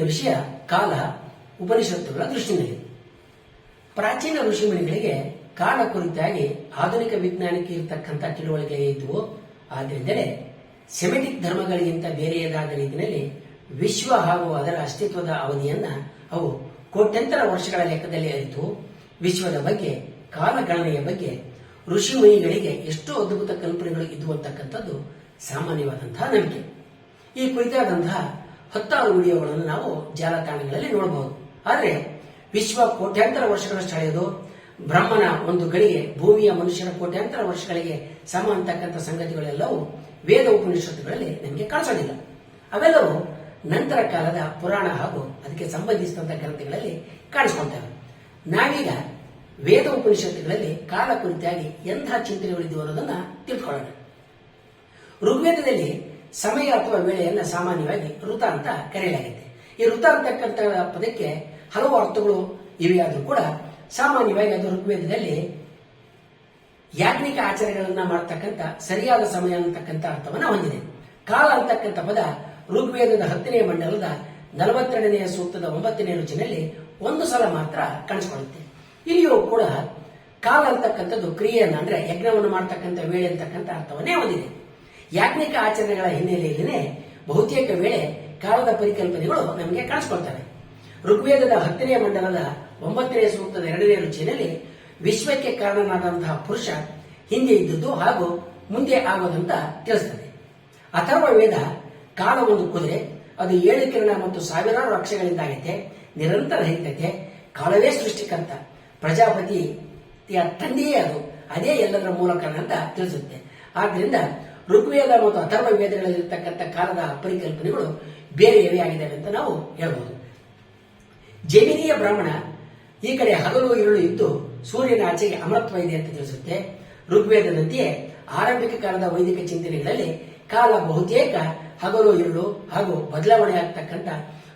ವಿಷಯ ಕಾಲ ಉಪನಿಷತ್ತುಗಳ ದೃಷ್ಟಿನಲ್ಲಿ. ಪ್ರಾಚೀನ ಋಷಿಮುನಿಗಳಿಗೆ ಕಾಲ ಕುರಿತಾಗಿ ಆಧುನಿಕ ವಿಜ್ಞಾನಕ್ಕೆ ಇರತಕ್ಕಂಥ ತಿಳುವಳಿಕೆ ಇದ್ವು. ಆದ್ದರಿಂದಲೇ ಸೆಮೆಟಿಕ್ ಧರ್ಮಗಳಿಗಿಂತ ಬೇರೆಯದಾದ ರೀತಿಯಲ್ಲಿ ವಿಶ್ವ ಹಾಗೂ ಅದರ ಅಸ್ತಿತ್ವದ ಅವಧಿಯನ್ನ ಅವು ಕೋಟ್ಯಂತರ ವರ್ಷಗಳ ಲೆಕ್ಕದಲ್ಲಿ ಅರಿತು ವಿಶ್ವದ ಬಗ್ಗೆ, ಕಾಲಗಣನೆಯ ಬಗ್ಗೆ ಋಷಿಮುನಿಗಳಿಗೆ ಎಷ್ಟು ಅದ್ಭುತ ಕಲ್ಪನೆಗಳು ಇದ್ವು ಅಂತಕ್ಕಂಥದ್ದು ಸಾಮಾನ್ಯವಾದಂತಹ ನಂಬಿಕೆ. ಈ ಕುರಿತಾದಂತಹ 10 ವಿಡಿಯೋಗಳನ್ನು ನಾವು ಜಾಲತಾಣಗಳಲ್ಲಿ ನೋಡಬಹುದು. ಆದರೆ ವಿಶ್ವ ಕೋಟ್ಯಾಂತರ ವರ್ಷಗಳಷ್ಟು ಹಳೆಯದು, ಬ್ರಹ್ಮನ ಒಂದು ಗಳಿಗೆ ಭೂಮಿಯ ಮನುಷ್ಯನ ಕೋಟ್ಯಾಂತರ ವರ್ಷಗಳಿಗೆ ಸಮ ಅಂತಕ್ಕಂಥ ಸಂಗತಿಗಳೆಲ್ಲವೂ ವೇದ ಉಪನಿಷತ್ತುಗಳಲ್ಲಿ ನಮಗೆ ಕಾಣಿಸೋದಿಲ್ಲ. ಅವೆಲ್ಲವೂ ನಂತರ ಕಾಲದ ಪುರಾಣ ಹಾಗೂ ಅದಕ್ಕೆ ಸಂಬಂಧಿಸಿದಂಥ ಗ್ರಂಥಗಳಲ್ಲಿ ಕಾಣಿಸ್ಕೊಳ್ತವೆ. ನಾವೀಗ ವೇದ ಉಪನಿಷತ್ತುಗಳಲ್ಲಿ ಕಾಲ ಕುರಿತಾಗಿ ಎಂಥ ಚಿಂತನೆಗಳಿದ್ವು ಅನ್ನೋದನ್ನ ತಿಳ್ಕೊಳ್ಳೋಣ. ಋಗ್ವೇದದಲ್ಲಿ ಸಮಯ ಅಥವಾ ವೇಳೆಯನ್ನ ಸಾಮಾನ್ಯವಾಗಿ ಋತ ಅಂತ ಕರೆಯಲಾಗುತ್ತೆ. ಈ ಋತ ಅಂತಕ್ಕಂಥ ಪದಕ್ಕೆ ಹಲವು ಅರ್ಥಗಳು ಇವೆಯಾದರೂ ಕೂಡ ಸಾಮಾನ್ಯವಾಗಿ ಅದು ಋಗ್ವೇದದಲ್ಲಿ ಯಾಜ್ಞಿಕ ಆಚರಣೆಗಳನ್ನ ಮಾಡತಕ್ಕಂಥ ಸರಿಯಾದ ಸಮಯ ಅಂತಕ್ಕಂಥ ಅರ್ಥವನ್ನ ಹೊಂದಿದೆ. ಕಾಲ ಅಂತಕ್ಕಂಥ ಪದ ಋಗ್ವೇದದ 10ನೇ ಮಂಡಲದ 42ನೆಯ ಸೂಕ್ತದ 9ನೇ ರುಚಿನಲ್ಲಿ ಒಂದು ಸಲ ಮಾತ್ರ ಕಾಣಿಸಿಕೊಳ್ಳುತ್ತೆ. ಇಲ್ಲಿಯೂ ಕೂಡ ಕಾಲ ಅಂತಕ್ಕಂಥದ್ದು ಕ್ರಿಯೆಯನ್ನ ಅಂದ್ರೆ ಯಜ್ಞವನ್ನು ಮಾಡತಕ್ಕಂಥ ವೇಳೆ ಅಂತಕ್ಕಂಥ ಅರ್ಥವನ್ನೇ ಹೊಂದಿದೆ. ಯಾಜ್ಞಿಕ ಆಚರಣೆಗಳ ಹಿನ್ನೆಲೆಯಲ್ಲಿನೇ ಬಹುತೇಕ ವೇಳೆ ಕಾಲದ ಪರಿಕಲ್ಪನೆಗಳು ನಮಗೆ ಕಾಣಿಸಿಕೊಳ್ತವೆ. ಋಗ್ವೇದದ 10ನೇ ಮಂಡಲದ 9ನೇ ಸೂಕ್ತದ 2ನೇ ರುಚಿಯಲ್ಲಿ ವಿಶ್ವಕ್ಕೆ ಕಾರಣನಾದಂತಹ ಪುರುಷ ಹಿಂದೆ ಇದ್ದುದು ಹಾಗೂ ಮುಂದೆ ಆಗೋದಂತ ತಿಳಿಸ್ತದೆ. ಅಥರ್ವ ವೇದ ಕಾಲ ಒಂದು ಕುದುರೆ, ಅದು 7 ಕಿರಣ ಮತ್ತು ಸಾವಿರಾರು ಅಕ್ಷಗಳಿಂದಾಗೈತೆ, ನಿರಂತರ ಹರಿತೈತೆ, ಕಾಲವೇ ಸೃಷ್ಟಿಕರ್ತ, ಪ್ರಜಾಪತಿಯ ತಂದೆಯೇ ಅದು, ಅದೇ ಎಲ್ಲದರ ಮೂಲ ಕಾರಣ ಅಂತ ತಿಳಿಸುತ್ತೆ. ಆದ್ದರಿಂದ ಋಗ್ವೇದ ಮತ್ತು ಅಥರ್ವ ವೇದಗಳಲ್ಲಿರ್ತಕ್ಕಂಥ ಕಾಲದ ಪರಿಕಲ್ಪನೆಗಳು ಬೇರೆಯವೇ ಆಗಿದ್ದಾವೆ ಅಂತ ನಾವು ಹೇಳಬಹುದು. ಜೈಮಿನಿಯ ಬ್ರಾಹ್ಮಣ ಈ ಕಡೆ ಹಗಲು ഇരുಳು ಇದ್ದು ಸೂರ್ಯನ ಆಚೆಗೆ ಅಮರತ್ವ ಇದೆ ಅಂತ ತಿಳಿಸುತ್ತೆ. ಋಗ್ವೇದದಂತೆಯೇ ಆರಂಭಿಕ ಕಾಲದ ವೈದಿಕ ಚಿಂತನೆಗಳಲ್ಲಿ ಕಾಲ ಬಹುತೇಕ ಹಗಲು ഇരുಳು ಹಾಗೂ ಬದಲಾವಣೆ ಆಗ್ತಕ್ಕಂಥ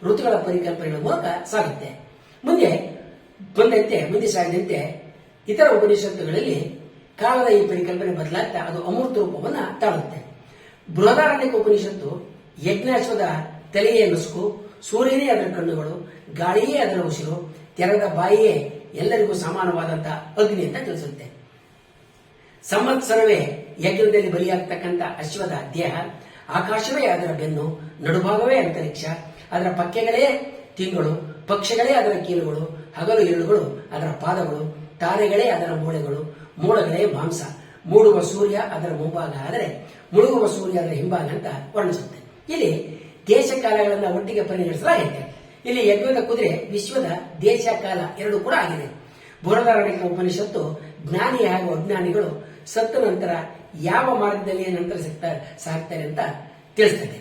ಋತುಗಳ ಪರಿಕಲ್ಪನೆಗಳ ಮೂಲಕ ಸಾಗುತ್ತೆ. ಮುಂದೆ ಸಾಗಿದಂತೆ ಇತರ ಉಪನಿಷತ್ತುಗಳಲ್ಲಿ ಕಾಲದ ಈ ಪರಿಕಲ್ಪನೆ ಬದಲಾಗ್ತಾ ಅದು ಅಮೂರ್ತ ರೂಪವನ್ನ ತಾಳುತ್ತೆ. ಬೃಹದಾರಣ್ಯಕ ಉಪನಿಷತ್ತು ಯಜ್ಞಾಶ್ವದ ತಲೆಯೇ ನಸುಕು, ಸೂರ್ಯನೇ ಅದರ ಕಣ್ಣುಗಳು, ಗಾಳಿಯೇ ಅದರ ಉಸಿರು, ತೆರೆದ ಬಾಯಿಯೇ ಎಲ್ಲರಿಗೂ ಸಮಾನವಾದಂತಹ ಅಗ್ನಿ ಅಂತ ತಿಳಿಸುತ್ತೆ. ಸಂವತ್ಸರವೇ ಯಜ್ಞದಲ್ಲಿ ಬಲಿಯಾಗ್ತಕ್ಕಂಥ ಅಶ್ವದ ದೇಹ, ಆಕಾಶವೇ ಅದರ ಬೆನ್ನು, ನಡುಭಾಗವೇ ಅಂತರಿಕ್ಷ, ಅದರ ಪಕ್ಕೆಗಳೇ ತಿಂಗಳು, ಪಕ್ಷಿಗಳೇ ಅದರ ಕೀಲುಗಳು, ಹಗಲು ഇരുಳುಗಳು ಅದರ ಪಾದಗಳು, ತಾರೆಗಳೇ ಅದರ ಮೂಳೆಗಳು, ಮೂಳೆಗಳೇ ಮಾಂಸ, ಮೂಡುವ ಸೂರ್ಯ ಅದರ ಮುಂಭಾಗ ಆದರೆ ಮುಳುಗುವ ಸೂರ್ಯ ಅದರ ಹಿಂಭಾಗ ಅಂತ ವರ್ಣಿಸುತ್ತೆ. ಇಲ್ಲಿ ದೇಶ ಕಾಲಗಳನ್ನ ಒಟ್ಟಿಗೆ ಪರಿಗಣಿಸಲಾಗಿದೆ. ಇಲ್ಲಿ ಯಜ್ಞದ ಕುದುರೆ ವಿಶ್ವದ ದೇಶ ಕಾಲ ಎರಡು ಕೂಡ ಆಗಿದೆ. ಬೃಹದಾರಣ್ಯಕ ಉಪನಿಷತ್ತು ಜ್ಞಾನಿ ಹಾಗೂ ಅಜ್ಞಾನಿಗಳು ಸತ್ತ ನಂತರ ಯಾವ ಮಾರ್ಗದಲ್ಲಿ ನಂತರ ಸಾಗ್ತಾರೆ ಅಂತ ತಿಳಿಸ್ತದೆ.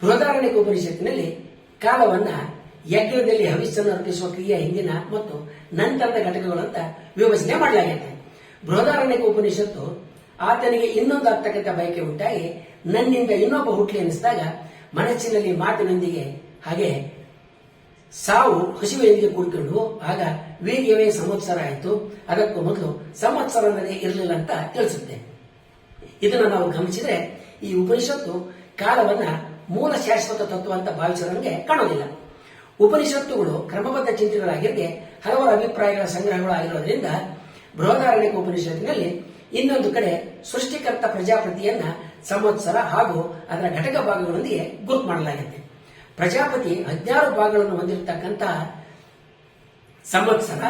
ಬೃಹದಾರಣ್ಯಕ ಉಪನಿಷತ್ತಿನಲ್ಲಿ ಕಾಲವನ್ನ ಯಜ್ಞದಲ್ಲಿ ಹವಿಸ್ಸನ್ನು ಅರ್ಪಿಸುವ ಕ್ರಿಯೆಯ ಹಿಂದಿನ ಮತ್ತು ನಂತರದ ಘಟಕಗಳಂತ ವಿಭಜನೆ ಮಾಡಲಾಗಿದೆ. ಬೃಹದಾರಣ್ಯಕ ಉಪನಿಷತ್ತು ಆತನಿಗೆ ಇನ್ನೊಂದು ಆಗ್ತಕ್ಕಂಥ ಬಯಕೆ ಉಂಟಾಗಿ ನನ್ನಿಂದ ಇನ್ನೊಬ್ಬ ಹುಟ್ಲಿ ಎನಿಸಿದಾಗ ಮನಸ್ಸಿನಲ್ಲಿ ಮಾತಿನೊಂದಿಗೆ ಹಾಗೆ ಸಾವು ಹಸಿವೆಯೊಂದಿಗೆ ಕೂಡಿಕೊಂಡು ಆಗ ವೀರ್ಯವೇ ಸಂವತ್ಸರ ಆಯಿತು, ಅದಕ್ಕೂ ಮೊದಲು ಸಂವತ್ಸರ ಅನ್ನೋದೇ ಇರಲಿಲ್ಲ ಅಂತ ತಿಳಿಸುತ್ತೆ. ಇದನ್ನು ನಾವು ಗಮನಿಸಿದ್ರೆ ಈ ಉಪನಿಷತ್ತು ಕಾಲವನ್ನ ಮೂಲ ಶಾಶ್ವತ ತತ್ವ ಅಂತ ಭಾವಿಸೋದಂಗೆ ಕಾಣೋದಿಲ್ಲ. ಉಪನಿಷತ್ತುಗಳು ಕ್ರಮಬದ್ಧ ಚಿಂತನೆಗಳಾಗಿರದೆ ಹಲವಾರು ಅಭಿಪ್ರಾಯಗಳ ಸಂಗ್ರಹಗಳು ಆಗಿರೋದ್ರಿಂದ ಬೃಹದಾರಣ್ಯಕ ಉಪನಿಷತ್ತಿನಲ್ಲಿ ಇನ್ನೊಂದು ಕಡೆ ಸೃಷ್ಟಿಕರ್ತ ಪ್ರಜಾಪತಿಯನ್ನ ಸಂವತ್ಸರ ಹಾಗೂ ಅದರ ಘಟಕ ಭಾಗಗಳೊಂದಿಗೆ ಗುರುತು ಮಾಡಲಾಗಿದೆ. ಪ್ರಜಾಪತಿ 16 ಭಾಗಗಳನ್ನು ಹೊಂದಿರತಕ್ಕಂತಹ ಸಂವತ್ಸರ,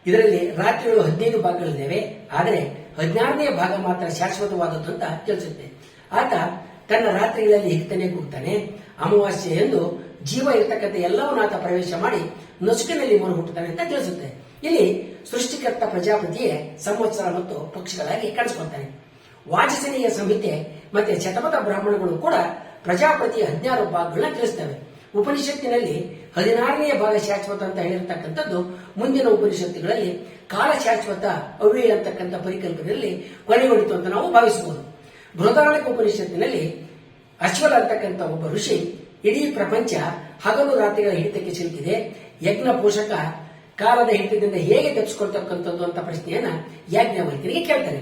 ಇದರಲ್ಲಿ ರಾತ್ರಿಗಳು 15 ಭಾಗಗಳಿದ್ದಾವೆ. ಆದರೆ 16ನೇ ಭಾಗ ಮಾತ್ರ ಶಾಶ್ವತವಾದದ್ದು ಅಂತ ತಿಳಿಸುತ್ತೆ. ಆತ ತನ್ನ ರಾತ್ರಿಗಳಲ್ಲಿ ಹಿಗ್ತಾನೆ ಕೂಗ್ತಾನೆ. ಅಮಾವಾಸ್ಯೆ ಎಂದು ಜೀವ ಇರತಕ್ಕಂಥ ಎಲ್ಲವನ್ನೂ ಆತ ಪ್ರವೇಶ ಮಾಡಿ ನಸುಕಿನಲ್ಲಿ ಮರು ಹುಟ್ಟುತ್ತಾನೆ ಅಂತ ತಿಳಿಸುತ್ತೆ. ಇಲ್ಲಿ ಸೃಷ್ಟಿಕರ್ತ ಪ್ರಜಾಪತಿಯೇ ಸಂವತ್ಸರ ಮತ್ತು ಪಕ್ಷಿಗಳಾಗಿ ಕಾಣಿಸಿಕೊಳ್ತಾನೆ. ವಾಚಸನೀಯ ಸಂಹಿತೆ ಮತ್ತೆ ಶತಪಥ ಬ್ರಾಹ್ಮಣಗಳು ಕೂಡ ಪ್ರಜಾಪತಿಯ 16 ಭಾಗಗಳನ್ನ ತಿಳಿಸ್ತವೆ. ಉಪನಿಷತ್ತಿನಲ್ಲಿ 16ನೇ ಭಾಗ ಶಾಶ್ವತ ಅಂತ ಹೇಳಿರ್ತಕ್ಕಂಥದ್ದು ಮುಂದಿನ ಉಪನಿಷತ್ತುಗಳಲ್ಲಿ ಕಾಲ ಶಾಶ್ವತ ಅವ್ಯಯ ಅಂತಕ್ಕಂಥ ಪರಿಕಲ್ಪನೆಯಲ್ಲಿ ಕೊನೆಗೊಳಿತು ಅಂತ ನಾವು ಭಾವಿಸಬಹುದು. ಬೃಹದಾರಣ್ಯಕ ಉಪನಿಷತ್ತಿನಲ್ಲಿ ಅಶ್ವಲ ಅಂತಕ್ಕಂಥ ಒಬ್ಬ ಋಷಿ ಇಡೀ ಪ್ರಪಂಚ ಹಗಲು ರಾತ್ರಿಗಳ ಹಿಡಿತಕ್ಕೆ ಸಿಲುಕಿದೆ, ಯಜ್ಞ ಪೋಷಕ ಕಾಲದ ಹಿಡಿತದಿಂದ ಹೇಗೆ ತಪ್ಪಿಸಿಕೊಳ್ತಕ್ಕಂಥದ್ದು ಅಂತ ಪ್ರಶ್ನೆಯನ್ನ ಯಾಜ್ಞವಲ್ಕ್ಯರಿಗೆ ಕೇಳ್ತಾರೆ.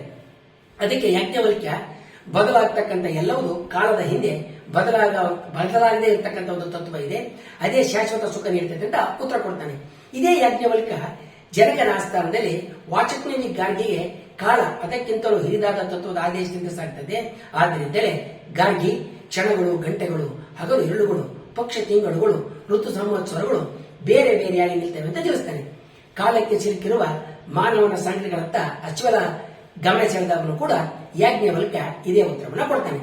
ಅದಕ್ಕೆ ಯಾಜ್ಞವಲ್ಕ್ಯ ಬದಲಾಗ್ತಕ್ಕಂಥ ಎಲ್ಲವೂ ಕಾಲದ ಹಿಂದೆ ಬದಲಾಗದೇ ಇರತಕ್ಕಂಥ ಒಂದು ತತ್ವ ಇದೆ, ಅದೇ ಶಾಶ್ವತ ಸುಖ ನೀಡ್ತದೆ ಅಂತ ಉತ್ತರ ಕೊಡ್ತಾನೆ. ಇದೇ ಯಾಜ್ಞವಲ್ಕ ಜನಕನ ಆಸ್ಥಾನದಲ್ಲಿ ವಾಚಸ್ಪತಿ ಗಾರ್ಗಿಗೆ ಕಾಲ ಅದಕ್ಕಿಂತಲೂ ಹಿರಿದಾದ ತತ್ವದ ಆದೇಶದಿಂದ ಸಾಗ್ತದೆ. ಆದ್ದರಿಂದಲೇ ಗಾರ್ಗಿ ಕ್ಷಣಗಳು, ಗಂಟೆಗಳು, ಹಗಲು ಇರುಳುಗಳು, ಪಕ್ಷ ತಿಂಗಳುಗಳು, ಋತು ಸಂವತ್ಸರಗಳು ಬೇರೆ ಬೇರೆಯಾಗಿ ನಿಲ್ತವೆ ಅಂತ ತಿಳಿಸ್ತಾನೆ. ಕಾಲಕ್ಕೆ ಸಿಲುಕಿರುವ ಮಾನವನ ಸಂಗತಿಗಳತ್ತ ಅಶ್ವಲ ಗಮನ ಸೆಳೆದಾಗಲೂ ಕೂಡ ಯಾಜ್ಞವಲ್ಕ ಇದೇ ಉತ್ತರವನ್ನು ಕೊಡ್ತಾನೆ.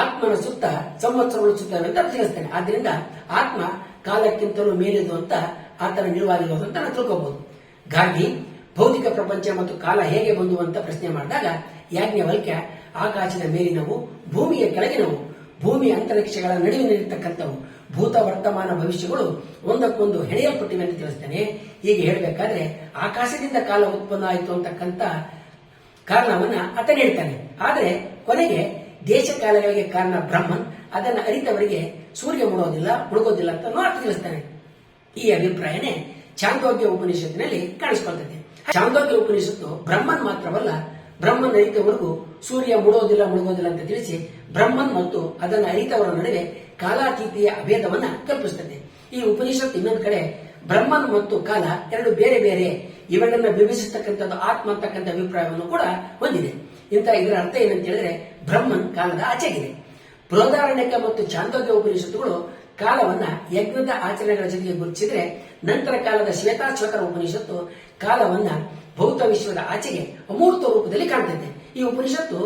ಆತ್ಮನ ಸುತ್ತ ಸಂವತ್ಸರಗಳು ಸುತ್ತವೆ ಅಂತ ತಿಳಿಸ್ತಾನೆ. ಆದ್ರಿಂದ ಆತ್ಮ ಕಾಲಕ್ಕಿಂತಲೂ ಮೇಲಿದು ಅಂತ ಆತನ ನಿಲುವಾಗಿರೋದು ಅಂತ ನಾವು ತಿಳ್ಕೋಬಹುದು. ಗಾರ್ಗಿ ಭೌತಿಕ ಪ್ರಪಂಚ ಮತ್ತು ಕಾಲ ಹೇಗೆ ಬಂದು ಅಂತ ಪ್ರಶ್ನೆ ಮಾಡಿದಾಗ ಯಾಜ್ಞವಲ್ಕ್ಯ ಆಕಾಶದ ಮೇಲಿನವು, ಭೂಮಿಯ ಕೆಳಗಿನವು, ಭೂಮಿ ಅಂತರಿಕ್ಷಗಳ ನಡುವಿನಲ್ಲಿರ್ತಕ್ಕಂಥವು, ಭೂತ ವರ್ತಮಾನ ಭವಿಷ್ಯಗಳು ಒಂದಕ್ಕೊಂದು ಹೆಣೆಯಲ್ಪಟ್ಟಿವೆ ಅಂತ ತಿಳಿಸ್ತಾನೆ. ಹೀಗೆ ಹೇಳಬೇಕಾದ್ರೆ ಆಕಾಶದಿಂದ ಕಾಲ ಉತ್ಪನ್ನ ಆಯಿತು ಅಂತಕ್ಕಂಥ ಕಾರಣವನ್ನ ಆತ ಹೇಳ್ತಾನೆ. ಆದರೆ ಕೊನೆಗೆ ದೇಶ ಕಾಲಗಳಿಗೆ ಕಾರಣ ಬ್ರಹ್ಮನ್, ಅದನ್ನು ಅರಿತವರಿಗೆ ಸೂರ್ಯ ಮುಳುಗೋದಿಲ್ಲ ಅಂತ ಆತ ತಿಳಿಸ್ತಾನೆ. ಈ ಅಭಿಪ್ರಾಯನೇ ಛಾಂದೋಗ್ಯ ಉಪನಿಷತ್ತಿನಲ್ಲಿ ಕಾಣಿಸಿಕೊಳ್ತದೆ. ಛಾಂದೋಗ್ಯ ಉಪನಿಷತ್ತು ಬ್ರಹ್ಮನ್ ಮಾತ್ರವಲ್ಲ, ಬ್ರಹ್ಮನ್ ಅರಿತವರೆಗೂ ಸೂರ್ಯ ಮುಳುಗೋದಿಲ್ಲ ಅಂತ ತಿಳಿಸಿ ಬ್ರಹ್ಮನ್ ಮತ್ತು ಅದನ್ನು ಅರಿತವರ ನಡುವೆ ಕಾಲಾತೀತಿಯ ಅಭೇದವನ್ನ ಕಲ್ಪಿಸುತ್ತದೆ. ಈ ಉಪನಿಷತ್ತು ಇನ್ನೊಂದು ಕಡೆ ಬ್ರಹ್ಮನ್ ಮತ್ತು ಕಾಲ ಎರಡು ಬೇರೆ ಬೇರೆ, ಇವೆರಡನ್ನ ವಿಭಜಿಸತಕ್ಕಂಥದ್ದು ಆತ್ಮ ಅಂತಕ್ಕಂಥ ಅಭಿಪ್ರಾಯವನ್ನು ಕೂಡ ಹೊಂದಿದೆ. ಇದರ ಅರ್ಥ ಏನಂತ ಹೇಳಿದ್ರೆ ಬ್ರಹ್ಮನ್ ಕಾಲದ ಆಚೆಗಿದೆ. ಬೃಹದಾರಣ್ಯಕ ಮತ್ತು ಛಾಂದೋಗ್ಯ ಉಪನಿಷತ್ತುಗಳು ಕಾಲವನ್ನ ಯಜ್ಞದ ಆಚರಣೆಗಳ ಜೊತೆಗೆ ಗುರುತಿಸಿದ್ರೆ, ನಂತರ ಕಾಲದ ಶ್ವೇತಾಶ್ವತರ ಉಪನಿಷತ್ತು ಕಾಲವನ್ನ ಭೌತ ವಿಶ್ವದ ಆಚೆಗೆ ಅಮೂರ್ತ ರೂಪದಲ್ಲಿ ಕಾಣ್ತದೆ. ಈ ಉಪನಿಷತ್ತು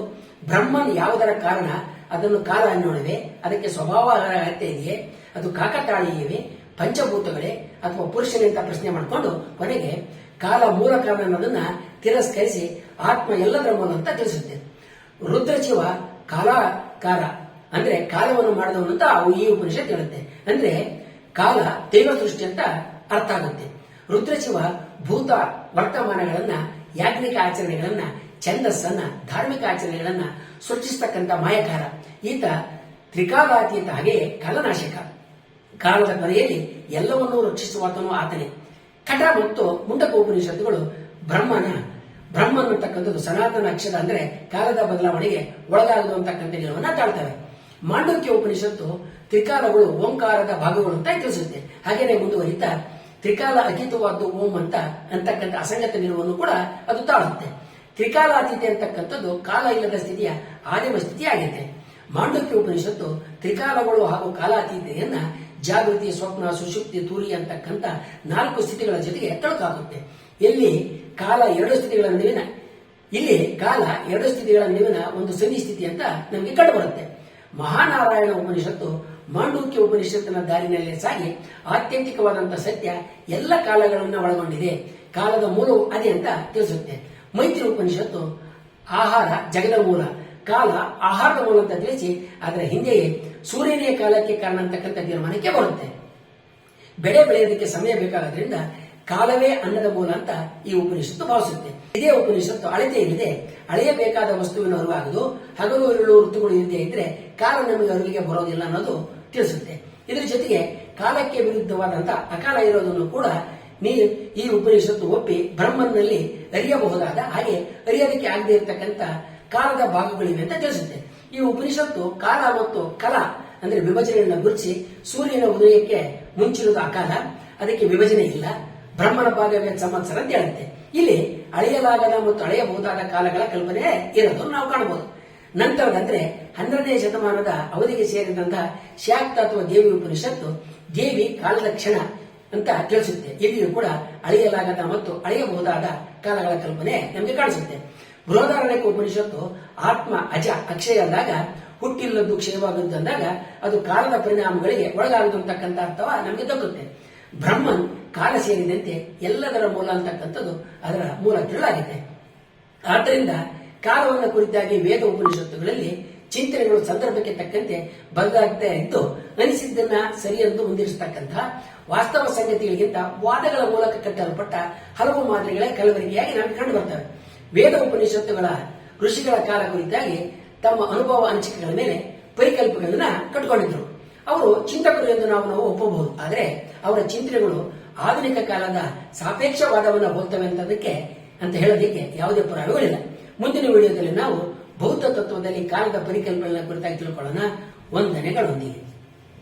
ಬ್ರಹ್ಮನ್ ಯಾವುದರ ಕಾರಣ, ಅದನ್ನು ಕಾಲ ಅನ್ನೋಣವೇ, ಅದಕ್ಕೆ ಸ್ವಭಾವ ಅಗತ್ಯ ಇದೆಯೇ, ಅದು ಕಾಕತಾಳೀಯವೇ, ಪಂಚಭೂತಗಳೇ ಅಥವಾ ಪುರುಷನೇ ಅಂತ ಪ್ರಶ್ನೆ ಮಾಡಿಕೊಂಡು ಕೊನೆಗೆ ಕಾಲ ಮೂಲ ಕಾರಣ ಅನ್ನೋದನ್ನ ತಿರಸ್ಕರಿಸಿ ಆತ್ಮ ಎಲ್ಲದರ ಮೂಲ ಅಂತ ತಿಳಿಸುತ್ತೆ. ರುದ್ರಜೀವ ಕಾಲಕಾರ ಅಂದ್ರೆ ಕಾಲವನ್ನು ಮಾಡಿದವನು ಅಂತ ಈ ಉಪನಿಷತ್ ಹೇಳುತ್ತೆ. ಅಂದ್ರೆ ಕಾಲ ದೈವ ಸೃಷ್ಟಿ ಅಂತ ಅರ್ಥ ಆಗುತ್ತೆ. ರುದ್ರಜೀವ ಭೂತ ವರ್ತಮಾನಗಳನ್ನ, ಯಾಜ್ಞಿಕ ಆಚರಣೆಗಳನ್ನ, ಛಂದಸ್ಸನ್ನ, ಧಾರ್ಮಿಕ ಆಚರಣೆಗಳನ್ನ ಸೃಷ್ಟಿಸ್ತಕ್ಕಂಥ ಮಾಯಕಾರ. ಈತ ತ್ರಿಕಾಲಾತೀತ, ಹಾಗೆಯೇ ಕಾಲನಾಶಕ. ಕಾಲದ ಕೊನೆಯಲ್ಲಿ ಎಲ್ಲವನ್ನೂ ರಕ್ಷಿಸುವಾತನೂ ಆತನೇ. ಕಟ ಮತ್ತು ಮುಂಡಕ ಉಪನಿಷತ್ತುಗಳು ಬ್ರಹ್ಮನ್ ಅಂತಕ್ಕಂಥದ್ದು ಸನಾತನ ಅಕ್ಷರ, ಅಂದ್ರೆ ಕಾಲದ ಬದಲಾವಣೆಗೆ ಒಳಗಾಗದು ಅಂತಕ್ಕಂಥ ನಿಲುವನ್ನ ತಾಳ್ತವೆ. ಮಾಂಡವ್ಯ ಉಪನಿಷತ್ತು ತ್ರಿಕಾಲಗಳು ಓಂಕಾರದ ಭಾಗಗಳು ಅಂತ ತಿಳಿಸುತ್ತೆ. ಹಾಗೇನೆ ಮುಂದುವರಿತಾ ತ್ರಿಕಾಲ ಅತೀತವಾದ್ದು ಓಂ ಅಂತಕ್ಕಂಥ ಅಸಂಗತ ನಿಲುವನ್ನು ಕೂಡ ಅದು ತಾಳುತ್ತೆ. ತ್ರಿಕಾಲಾತೀತ ಅಂತಕ್ಕಂಥದ್ದು ಕಾಲ ಇಲ್ಲದ ಸ್ಥಿತಿಯ ಆದಿಮ ಸ್ಥಿತಿ ಆಗಿದೆ. ಮಾಂಡವ್ಯ ಉಪನಿಷತ್ತು ತ್ರಿಕಾಲಗಳು ಹಾಗೂ ಕಾಲಾತೀತೆಯನ್ನ ಜಾಗೃತಿ, ಸ್ವಪ್ನ, ಸುಷುಪ್ತಿ, ತೂರಿ ಅಂತಕ್ಕಂಥ 4 ಸ್ಥಿತಿಗಳ ಜೊತೆಗೆ ತಳುಕಾಗುತ್ತೆ. ಇಲ್ಲಿ ಕಾಲ ಎರಡು ಸ್ಥಿತಿಗಳ ನಡುವಿನ ಒಂದು ಸನ್ನಿ ಸ್ಥಿತಿ ಅಂತ ನಮಗೆ ಕಂಡುಬರುತ್ತೆ. ಮಹಾನಾರಾಯಣ ಉಪನಿಷತ್ತು ಮಾಂಡೂಕ್ಯ ಉಪನಿಷತ್ತಿನ ದಾರಿನಲ್ಲೇ ಸಾಗಿ ಆತ್ಯಂತಿಕವಾದಂತಹ ಸತ್ಯ ಎಲ್ಲ ಕಾಲಗಳನ್ನ ಒಳಗೊಂಡಿದೆ, ಕಾಲದ ಮೂಲವು ಅದೇ ಅಂತ ತಿಳಿಸುತ್ತೆ. ಮೈತ್ರಿ ಉಪನಿಷತ್ತು ಆಹಾರ ಜಗದ ಮೂಲ, ಕಾಲ ಆಹಾರದ ಮೂಲ ಅಂತ ತಿಳಿಸಿ ಅದರ ಹಿಂದೆಯೇ ಸೂರ್ಯನೇ ಕಾಲಕ್ಕೆ ಕಾರಣ ಅಂತಕ್ಕಂಥ ತೀರ್ಮಾನಕ್ಕೆ ಬರುತ್ತೆ. ಬೆಳೆ ಬೆಳೆಯೋದಕ್ಕೆ ಸಮಯ ಬೇಕಾಗೋದ್ರಿಂದ ಕಾಲವೇ ಅನ್ನದ ಮೂಲ ಅಂತ ಈ ಉಪನಿಷತ್ತು ಭಾವಿಸುತ್ತೆ. ಇದೇ ಉಪನಿಷತ್ತು ಅಳತೆ ಇಲ್ಲದೆ ಅಳೆಯಬೇಕಾದ ವಸ್ತುವಿನ ಅರಿವಾಗದು, ಹಗಲು ಇರುಳು ಋತುಗಳು ಇಲ್ಲದೆ ಇದ್ರೆ ಕಾಲ ನಮಗೆ ಅರಿವಿಗೆ ಬರೋದಿಲ್ಲ ಅನ್ನೋದು ತಿಳಿಸುತ್ತೆ. ಇದರ ಜೊತೆಗೆ ಕಾಲಕ್ಕೆ ವಿರುದ್ಧವಾದಂತಹ ಅಕಾಲ ಇರೋದನ್ನು ಕೂಡ ಈ ಉಪನಿಷತ್ತು ಒಪ್ಪಿ ಬ್ರಹ್ಮನಲ್ಲಿ ಅರಿಯಬಹುದಾದ, ಹಾಗೆ ಅರಿಯೋದಕ್ಕೆ ಆಗದೆ ಇರತಕ್ಕಂಥ ಕಾಲದ ಭಾಗಗಳಿವೆ ಅಂತ ತಿಳಿಸುತ್ತೆ. ಈ ಉಪನಿಷತ್ತು ಕಾಲ ಮತ್ತು ಕಲಾ ಅಂದ್ರೆ ವಿಭಜನೆಯನ್ನು ಗುರುತಿಸಿ ಸೂರ್ಯನ ಉದಯಕ್ಕೆ ಮುಂಚಿರುವುದು ಅಕಾಲ, ಅದಕ್ಕೆ ವಿಭಜನೆ ಇಲ್ಲ, ಬ್ರಹ್ಮನ ಭಾಗವೇ ಸಂವತ್ಸರ ಅಂತ ಹೇಳುತ್ತೆ. ಇಲ್ಲಿ ಅಳೆಯಲಾಗದ ಮತ್ತು ಅಳೆಯಬಹುದಾದ ಕಾಲಗಳ ಕಲ್ಪನೆ ಇರೋದನ್ನು ನಾವು ಕಾಣಬಹುದು. ನಂತರದಂದ್ರೆ 12ನೇ ಶತಮಾನದ ಅವಧಿಗೆ ಸೇರಿದಂತಹ ಶಾಕ್ತ ಅಥವಾ ದೇವಿ ಉಪನಿಷತ್ತು ದೇವಿ ಕಾಲದ ಕ್ಷಣ ಅಂತ ತಿಳಿಸುತ್ತೆ. ಇಲ್ಲಿಯೂ ಕೂಡ ಅಳೆಯಲಾಗದ ಮತ್ತು ಅಳೆಯಬಹುದಾದ ಕಾಲಗಳ ಕಲ್ಪನೆ ನಮಗೆ ಕಾಣಿಸುತ್ತೆ. ಬೃಹದಾರಣ್ಯಕ ಉಪನಿಷತ್ತು ಆತ್ಮ ಅಜ ಅಕ್ಷಯ ಅಂದಾಗ, ಹುಟ್ಟಿಲ್ಲದ್ದು ಕ್ಷಯವಾಗದ್ದು ಅಂದಾಗ ಅದು ಕಾಲದ ಪರಿಣಾಮಗಳಿಗೆ ಒಳಗಾಗದು ಅಂತಕ್ಕಂಥ ಅರ್ಥವ ನಮಗೆ ದಕ್ಕುತ್ತೆ. ಬ್ರಹ್ಮನ್ ಕಾಲ ಸೇರಿದಂತೆ ಎಲ್ಲದರ ಮೂಲ ಅಂತಕ್ಕಂಥದ್ದು ಅದರ ಮೂಲ ತಿಳಾಗಿದೆ. ಆದ್ದರಿಂದ ಕಾಲವನ್ನು ಕುರಿತಾಗಿ ವೇದ ಉಪನಿಷತ್ತುಗಳಲ್ಲಿ ಚಿಂತನೆಗಳು ಸಂದರ್ಭಕ್ಕೆ ತಕ್ಕಂತೆ ಬದಲಾಗ್ತಾ ಇದ್ದು ಅನಿಸಿದ್ದನ್ನ ಸರಿಯೆಂದು ಮುಂದಿರಿಸತಕ್ಕಂತಹ ವಾಸ್ತವ ಸಂಗತಿಗಳಿಗಿಂತ ವಾದಗಳ ಮೂಲಕ ಕಟ್ಟಲ್ಪಟ್ಟ ಹಲವು ಮಾದರಿಗಳೇ ಕಲಬೆರಕೆಯಾಗಿ ನಮಗೆ ಕಂಡು ಬರ್ತವೆ. ವೇದ ಉಪನಿಷತ್ತುಗಳ ಋಷಿಗಳ ಕಾಲ ಕುರಿತಾಗಿ ತಮ್ಮ ಅನುಭವ ಅನಿಸಿಕೆಗಳ ಮೇಲೆ ಪರಿಕಲ್ಪನೆಗಳನ್ನ ಕಟ್ಟಿಕೊಂಡಿದ್ರು. ಅವರು ಚಿಂತಕರು ಎಂದು ನಾವು ಒಪ್ಪಬಹುದು. ಆದರೆ ಅವರ ಚಿಂತನೆಗಳು ಆಧುನಿಕ ಕಾಲದ ಸಾಪೇಕ್ಷವಾದವನ್ನು ಹೋಗ್ತವೆ ಅಂತ ಹೇಳೋದಕ್ಕೆ ಯಾವುದೇ ಪುರಾವೆಗಳಿಲ್ಲ. ಮುಂದಿನ ವಿಡಿಯೋದಲ್ಲಿ ನಾವು ಬೌದ್ಧ ತತ್ವದಲ್ಲಿ ಕಾಲದ ಪರಿಕಲ್ಪನೆಗಳ ಕುರಿತಾಗಿ ತಿಳ್ಕೊಳ್ಳೋಣ. ವಂದನೆಗಳೊಂದಿಗೆ.